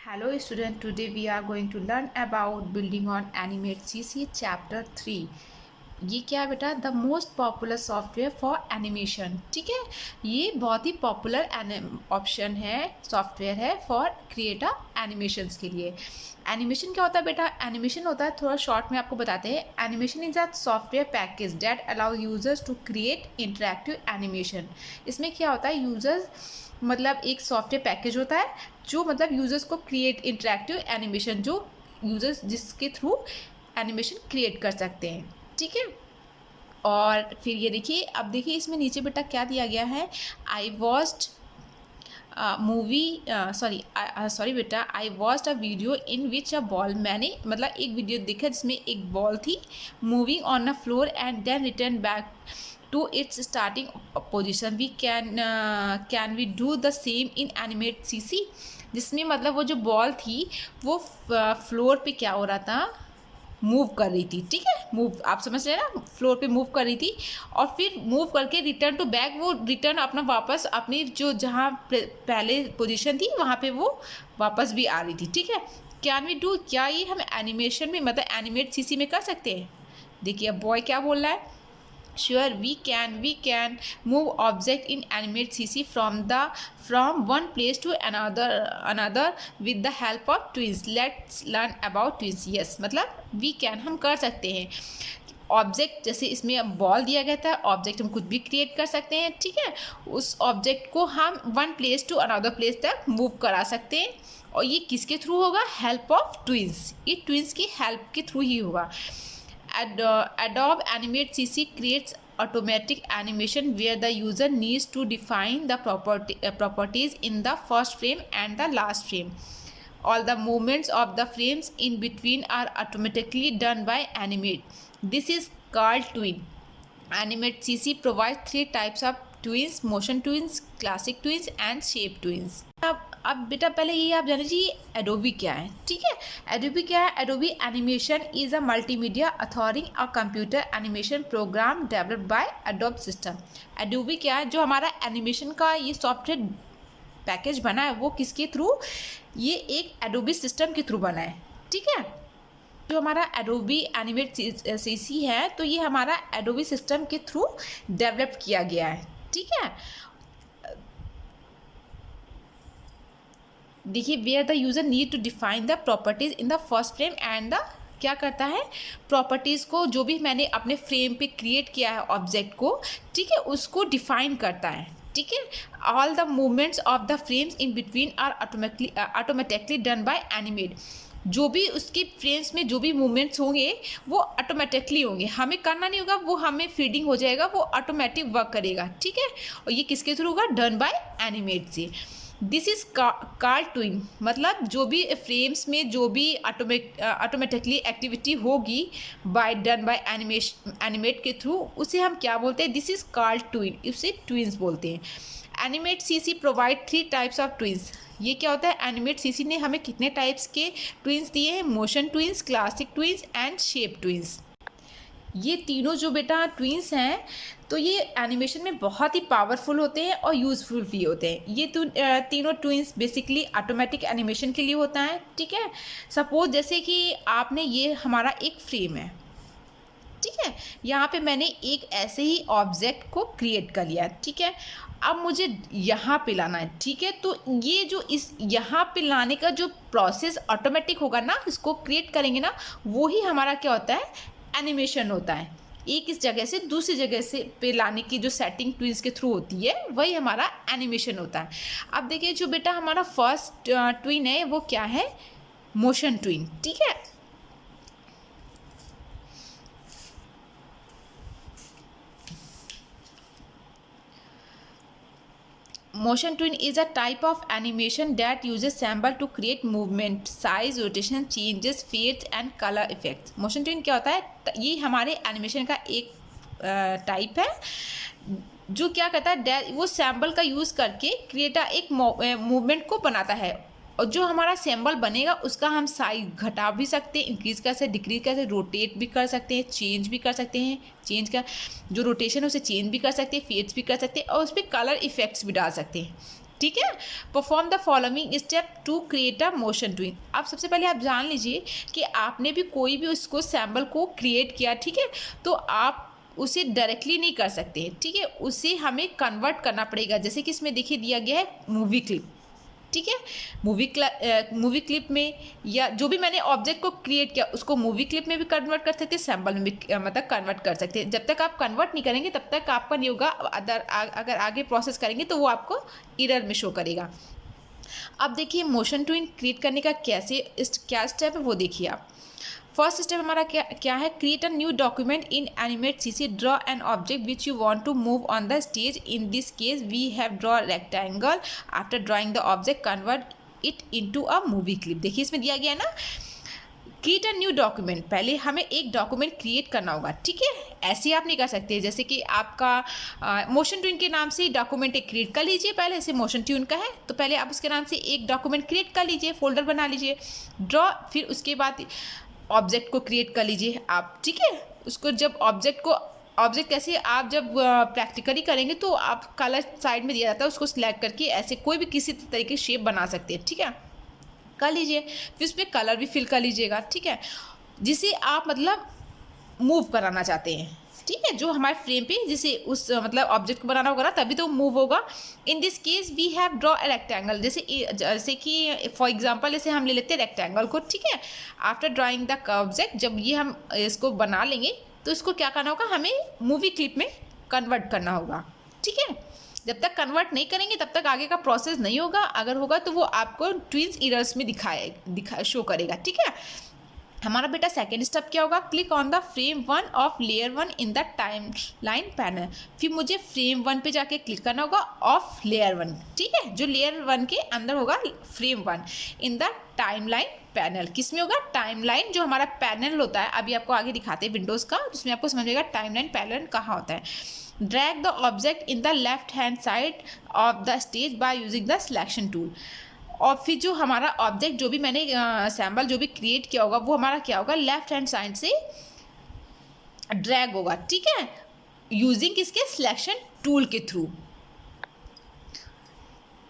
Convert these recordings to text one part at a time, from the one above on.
Hello student, today we are going to learn about building on Animate CC chapter 3। ये क्या है बेटा? The most popular software for animation. ठीक है, ये बहुत ही पॉपुलर ऑप्शन है, सॉफ्टवेयर है फॉर क्रिएट एनिमेशंस के लिए। एनिमेशन क्या होता है बेटा? एनिमेशन होता है, थोड़ा शॉर्ट में आपको बताते हैं। Animation is a software package that allow users to create interactive animation. इसमें क्या होता है, यूजर्स मतलब एक सॉफ्टवेयर पैकेज होता है जो मतलब यूजर्स को क्रिएट इंटरैक्टिव एनिमेशन, जो यूजर्स जिसके थ्रू एनिमेशन क्रिएट कर सकते हैं। ठीक है, और फिर ये देखिए, अब देखिए इसमें नीचे बेटा क्या दिया गया है। आई वॉच्ड सॉरी बेटा, I watched a video in which a ball. मैंने मतलब एक वीडियो देखा जिसमें एक बॉल थी moving on a floor and then return back to its starting position। we can we do the same in animate CC, जिसमें मतलब वो जो बॉल थी वो फ्लोर पे क्या हो रहा था, मूव कर रही थी। ठीक है, मूव आप समझ रहे हैं ना, फ्लोर पे मूव कर रही थी और फिर मूव करके रिटर्न टू बैक, वो रिटर्न अपना वापस अपनी जो जहाँ पहले पोजीशन थी वहाँ पे वो वापस भी आ रही थी। ठीक है, कैन वी डू, क्या ये हम एनिमेशन में मतलब एनिमेट CC में कर सकते हैं? देखिए अब बॉय क्या बोल रहा है। Sure, we can move object in animate CC from one place to another with the help of twins। Let's learn about twins। Yes, मतलब we can हम कर सकते हैं ऑब्जेक्ट, जैसे इसमें बॉल दिया गया था, ऑब्जेक्ट हम कुछ भी क्रिएट कर सकते हैं। ठीक है, उस ऑब्जेक्ट को हम one place to another place तक मूव करा सकते हैं और ये किसके थ्रू होगा? Help of tweens. ये ट्विंस की हेल्प के थ्रू ही होगा। Adobe Animate CC creates automatic animation where the user needs to define the properties in the first frame and the last frame. All the movements of the frames in between are automatically done by Animate। This is called twin। Animate CC provides 3 types of twins: motion twins, classic twins and shape twins। अब बेटा पहले ये आप जान लीजिए Adobe क्या है। ठीक है, एडोबी क्या है? Adobe animation is a multimedia authoring a computer animation program developed by Adobe system. Adobe क्या है? जो हमारा एनिमेशन का ये सॉफ्टवेयर पैकेज बना है वो किसके थ्रू? ये एक एडोबी सिस्टम के थ्रू बना है। ठीक है, जो हमारा एडोबी एनिमेट CC है तो ये हमारा एडोबी सिस्टम के थ्रू डेवलप किया गया है। ठीक है, देखिए where the user need to define the properties in the first frame and the, क्या करता है, प्रॉपर्टीज़ को जो भी मैंने अपने फ्रेम पे क्रिएट किया है ऑब्जेक्ट को, ठीक है, उसको डिफाइन करता है। ठीक है, all the movements of the frames in between are automatically done by Animate. जो भी उसके फ्रेम्स में जो भी मूवमेंट्स होंगे वो ऑटोमेटिकली होंगे, हमें करना नहीं होगा, वो हमें फीडिंग हो जाएगा, वो ऑटोमेटिक वर्क करेगा। ठीक है, और ये किसके थ्रू होगा? डन बाय एनिमेट से। दिस इज कॉल्ड ट्विन, मतलब जो भी फ्रेम्स में जो भी ऑटोमेटिकली एक्टिविटी होगी डन बाय एनिमेट के थ्रू, उसे हम क्या बोलते हैं? दिस इज कॉल्ड ट्विन, उसे ट्विन्स बोलते हैं। Animate CC provide 3 types of twins. ये क्या होता है? एनिमेट CC ने हमें कितने टाइप्स के ट्विन्स दिए हैं? Motion twins, classic twins and shape twins. ये तीनों जो बेटा ट्विन्स हैं तो ये एनिमेशन में बहुत ही पावरफुल होते हैं और यूज़फुल भी होते हैं। ये तीनों ट्विन्स बेसिकली ऑटोमेटिक एनिमेशन के लिए होता है। ठीक है, सपोज जैसे कि आपने, ये हमारा एक फ्रेम है। ठीक है, यहाँ पे मैंने एक ऐसे ही ऑब्जेक्ट को क्रिएट कर लिया। ठीक है, अब मुझे यहाँ पे लाना है। ठीक है, तो ये जो इस यहाँ पे लाने का जो प्रोसेस ऑटोमेटिक होगा ना, इसको क्रिएट करेंगे ना, वो ही हमारा क्या होता है? एनिमेशन होता है। एक इस जगह से दूसरी जगह से पे लाने की जो सेटिंग ट्विन्स के थ्रू होती है वही हमारा एनिमेशन होता है। अब देखिए जो बेटा हमारा फर्स्ट ट्विन है वो क्या है? Motion twin. ठीक है, motion twin is a type of animation that uses symbol to create movement, size, rotation, changes, fades and color effects। motion twin क्या होता है? ये हमारे एनिमेशन का एक टाइप है जो क्या करता है, वो सैम्बल का यूज़ करके क्रिएटा एक मूवमेंट को बनाता है और जो हमारा सिंबल बनेगा उसका हम साइज घटा भी सकते हैं, इंक्रीज कर सकते, डिक्रीज कर सकते, रोटेट भी कर सकते हैं, चेंज भी कर सकते हैं, चेंज का जो रोटेशन है उसे चेंज भी कर सकते हैं, फेड्स भी कर सकते हैं और उस पर कलर इफेक्ट्स भी डाल सकते हैं। ठीक है। Perform the following step to create a motion tween. अब सबसे पहले आप जान लीजिए कि आपने भी कोई भी उसको सैम्बल को क्रिएट किया, ठीक है, तो आप उसे डायरेक्टली नहीं कर सकते, ठीक है, उसे हमें कन्वर्ट करना पड़ेगा। जैसे कि इसमें देखिए दिया गया है मूवी क्लिप, ठीक है, मूवी क्लिप में या जो भी मैंने ऑब्जेक्ट को क्रिएट किया उसको मूवी क्लिप में भी कन्वर्ट कर सकते हैं, सैम्पल में भी मतलब कन्वर्ट कर सकते हैं। जब तक आप कन्वर्ट नहीं करेंगे तब तक आपका नहीं होगा। अगर आगे प्रोसेस करेंगे तो वो आपको एरर में शो करेगा। अब देखिए मोशन ट्विन क्रिएट करने का क्या स्टेप है वो देखिए आप। फर्स्ट स्टेप हमारा क्या है, create a new document in Animate CC. Draw an object which you want to move on the stage. In this case we have draw rectangle. After drawing the object convert it into a movie clip. देखिए इसमें दिया गया है ना, create a new document, पहले हमें एक document create करना होगा, ठीक है। ऐसे आप नहीं कर सकते, जैसे कि आपका मोशन ट्विन के नाम से डॉक्यूमेंट एक क्रिएट कर लीजिए, पहले जैसे मोशन ट्विन का है तो पहले आप उसके नाम से एक डॉक्यूमेंट क्रिएट कर लीजिए, फोल्डर बना लीजिए, ड्रॉ, फिर उसके बाद ऑब्जेक्ट को क्रिएट कर लीजिए आप, ठीक है। उसको जब ऑब्जेक्ट कैसे आप जब प्रैक्टिकली करेंगे तो आप कलर साइड में दिया जाता है, उसको सिलेक्ट करके ऐसे कोई भी किसी तरीके शेप बना सकते हैं, ठीक है, कर लीजिए। फिर उसमें कलर भी फिल कर लीजिएगा, ठीक है, जिसे आप मतलब मूव कराना चाहते हैं, ठीक है, जो हमारे फ्रेम पे जिसे उस मतलब ऑब्जेक्ट को बनाना होगा ना तभी तो मूव होगा। In this case we have draw a rectangle. जैसे कि फॉर एग्जांपल जैसे हम ले लेते हैं रेक्टेंगल को, ठीक है। आफ्टर ड्राइंग द ऑब्जेक्ट, जब ये हम इसको बना लेंगे तो इसको क्या करना होगा, हमें मूवी क्लिप में कन्वर्ट करना होगा, ठीक है। जब तक कन्वर्ट नहीं करेंगे तब तक आगे का प्रोसेस नहीं होगा, अगर होगा तो वो आपको ट्विन्स एरर्स में शो करेगा, ठीक है। हमारा बेटा सेकेंड स्टेप क्या होगा, click on the frame 1 of layer 1 in the time line panel. फिर मुझे फ्रेम 1 पे जाके क्लिक करना होगा ऑफ लेयर 1, ठीक है, जो लेयर 1 के अंदर होगा frame 1 in the time line panel. किस में होगा, टाइम लाइन जो हमारा पैनल होता है, अभी आपको आगे दिखाते हैं विंडोज़ का, उसमें आपको समझेगा टाइम लाइन पैनल कहाँ होता है। Drag the object in the left hand side of the stage by using the selection tool. और फिर जो हमारा ऑब्जेक्ट जो भी मैंने सैम्बल जो भी क्रिएट किया होगा वो हमारा क्या होगा, लेफ्ट हैंड साइड से ड्रैग होगा, ठीक है, यूजिंग किसके, सिलेक्शन टूल के through.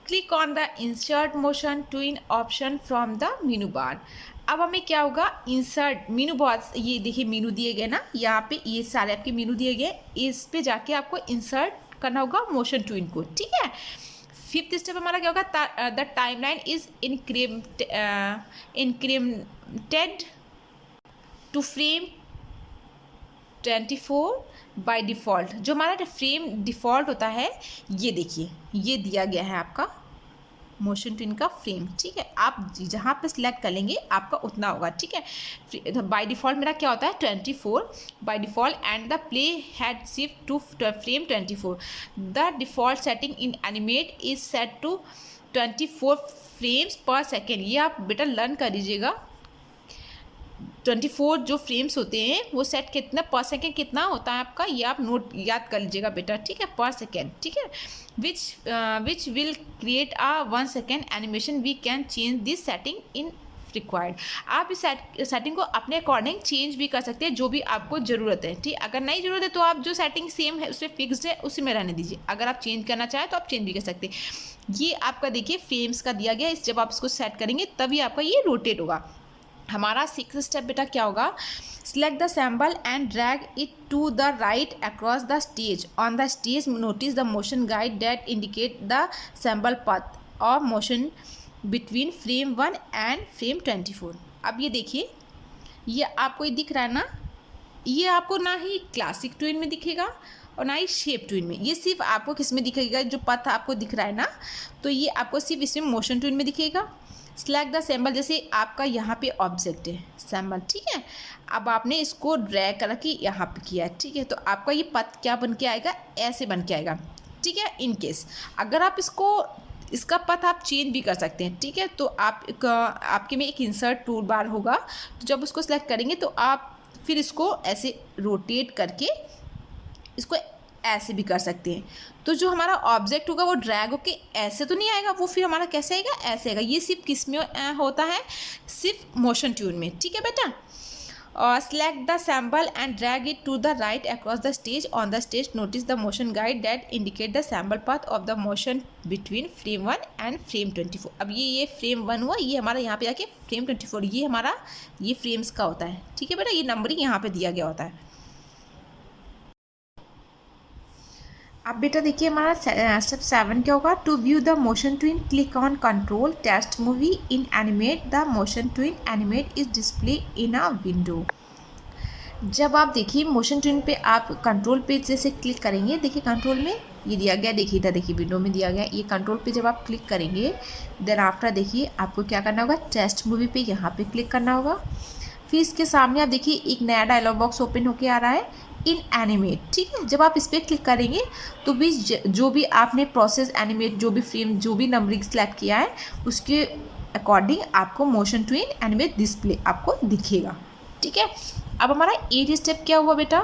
Click on the insert motion twin option from the मेनू बार। अब हमें क्या होगा, इंसर्ट मीनू, बहुत ये देखिए मीनू दिए गए ना, यहाँ पे ये सारे आपके मीनू दिए गए, इस पे जाके आपको इंसर्ट करना होगा मोशन ट्विन को, ठीक है। फिफ्थ स्टेप हमारा क्या होगा, the timeline is incremented to frame 24 by default. जो हमारा फ्रेम डिफ़ॉल्ट होता है, ये देखिए ये दिया गया है आपका मोशन ट्विन का फ्रेम, ठीक है। आप जहाँ पे सिलेक्ट कर लेंगे आपका उतना होगा, ठीक है। बाय डिफ़ॉल्ट मेरा क्या होता है 24 by default, and the play head shift to frame 24। The default setting in Animate is set to 24 frames per second. ये आप बेटा लर्न कर लीजिएगा, 24 जो फ्रेम्स होते हैं वो सेट कितना पर सेकेंड कितना होता है आपका, ये आप नोट याद कर लीजिएगा बेटा, ठीक है, पर सेकेंड, ठीक है। Which will create a 1 second animation. We can change this setting in required. आप इस सेटिंग को अपने अकॉर्डिंग चेंज भी कर सकते हैं, जो भी आपको ज़रूरत है, ठीक। अगर नहीं ज़रूरत है तो आप जो सेटिंग सेम है उसमें फिक्स्ड है उसी में रहने दीजिए। अगर आप चेंज करना चाहें तो आप चेंज भी कर सकते हैं। ये आपका देखिए फ्रेम्स का दिया गया है, जब आप इसको सेट करेंगे तभी आपका ये रोटेट होगा। हमारा सिक्स्थ स्टेप बेटा क्या होगा, select the symbol and drag it to the right across the stage. On the stage notice the motion guide that indicate the symbol path और motion between frame 1 and frame 24। अब ये देखिए, ये आपको ये दिख रहा है ना, ये आपको ना ही क्लासिक ट्विन में दिखेगा और ना ही शेप ट्विन में, ये सिर्फ आपको किस में दिखेगा, जो पथ आपको दिख रहा है ना, तो ये आपको सिर्फ इसमें मोशन ट्विन में दिखेगा। सिलेक्ट द सैम्बल, जैसे आपका यहाँ पे ऑब्जेक्ट है सैम्बल, ठीक है, अब आपने इसको ड्रैग करके यहाँ पे किया है, ठीक है, तो आपका ये पथ क्या बन के आएगा, ऐसे बन के आएगा, ठीक है। इन केस अगर आप इसका पथ आप चेंज भी कर सकते हैं, ठीक है, तो आपके में एक इंसर्ट टूल बार होगा, तो जब उसको सिलेक्ट करेंगे तो आप फिर इसको ऐसे रोटेट करके इसको ऐसे भी कर सकते हैं। तो जो हमारा ऑब्जेक्ट होगा वो ड्रैग होके ऐसे तो नहीं आएगा, वो फिर हमारा कैसे आएगा, ऐसे आएगा। ये सिर्फ किस में होता है, सिर्फ मोशन ट्यून में, ठीक है बेटा। select the sample and drag it to the right across the stage. On the stage, notice the motion guide that indicate the sample path of the motion between frame 1 and frame 24. अब ये frame 1 हुआ, ये हमारा यहाँ पे जाके frame 24, ये हमारा ये frames का होता है, ठीक है बेटा, ये नंबरिंग यहाँ पे दिया गया होता है। अब बेटा देखिए हमारा स्टेप 7 क्या होगा, to view the motion tween click on control test movie in Animate, the motion tween animate is display in a window. जब आप देखिए मोशन ट्विन पे आप कंट्रोल पे जैसे क्लिक करेंगे, देखिए कंट्रोल में ये दिया गया, देखिए इधर देखिए विंडो में दिया गया, ये कंट्रोल पे जब आप क्लिक करेंगे देन आफ्टर देखिए आपको क्या करना होगा, टेस्ट मूवी पे यहाँ पे क्लिक करना होगा। फिर इसके सामने आप देखिए एक नया डायलॉग बॉक्स ओपन होके आ रहा है, इन एनिमेट, ठीक है। जब आप इस पर क्लिक करेंगे तो भी जो भी आपने प्रोसेस एनिमेट, जो भी फ्रेम, जो भी नंबरिंग सेलेक्ट किया है उसके अकॉर्डिंग आपको मोशन ट्विन एनिमेट डिस्प्ले आपको दिखेगा, ठीक है। अब हमारा 8 स्टेप क्या हुआ बेटा,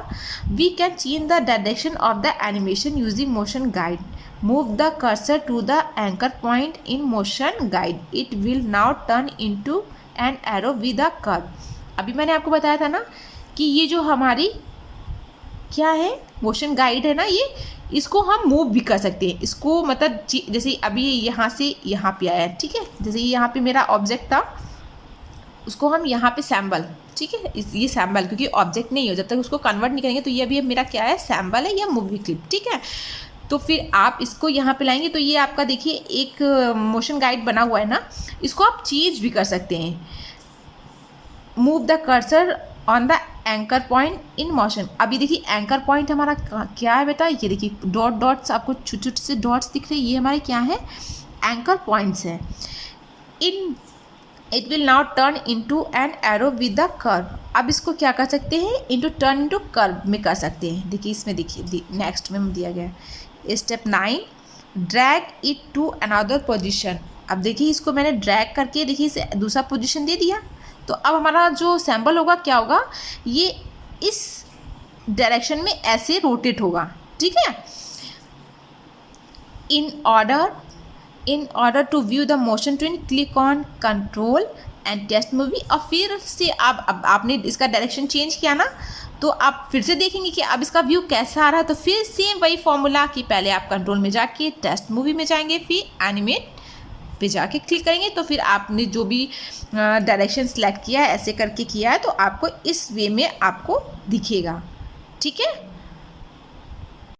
we can change the direction of the animation using motion guide, move the cursor to the anchor point in motion guide, it will now turn into an arrow with a curve. अभी मैंने आपको बताया था ना कि ये जो हमारी क्या है मोशन गाइड है ना, ये इसको हम मूव भी कर सकते हैं, इसको मतलब जैसे अभी यहाँ से यहाँ पे आया है, ठीक है, जैसे यहाँ पे मेरा ऑब्जेक्ट था उसको हम यहाँ पे सैम्बल, ठीक है, ये सैम्बल क्योंकि ऑब्जेक्ट नहीं हो जब तक उसको कन्वर्ट नहीं करेंगे, तो ये अभी मेरा क्या है सैम्बल है या मूवी क्लिप, ठीक है। तो फिर आप इसको यहाँ पे लाएंगे तो ये आपका देखिए एक मोशन गाइड बना हुआ है ना, इसको आप चेंज भी कर सकते हैं, move the cursor on the anchor point in motion. अभी देखिए एंकर पॉइंट हमारा क्या है बेटा, ये देखिए डॉट डॉट्स आपको छोटे छोटे से डॉट्स दिख रहे हैं, ये हमारे क्या है एंकर पॉइंट्स हैं। In it will now turn into an arrow with the curve. अब इसको क्या कर सकते हैं, इनटू टर्न इनटू कर्व में कर सकते हैं। देखिए इसमें देखिए नेक्स्ट में दिया गया है step 9, drag it to another position. अब देखिए इसको मैंने ड्रैग करके देखिए इसे दूसरा पोजिशन दे दिया, तो अब हमारा जो सैम्पल होगा क्या होगा, ये इस डायरेक्शन में ऐसे रोटेट होगा, ठीक है। In order to view the motion tween click on control and test movie. और फिर से अब आपने इसका डायरेक्शन चेंज किया ना, तो आप फिर से देखेंगे कि अब इसका व्यू कैसा आ रहा है। तो फिर सेम वही फॉर्मूला कि पहले आप कंट्रोल में जाके टेस्ट मूवी में जाएंगे, फिर एनिमेट पे जाके क्लिक करेंगे, तो फिर आपने जो भी डायरेक्शन सेलेक्ट किया है ऐसे करके किया है तो आपको इस वे में आपको दिखेगा, ठीक है।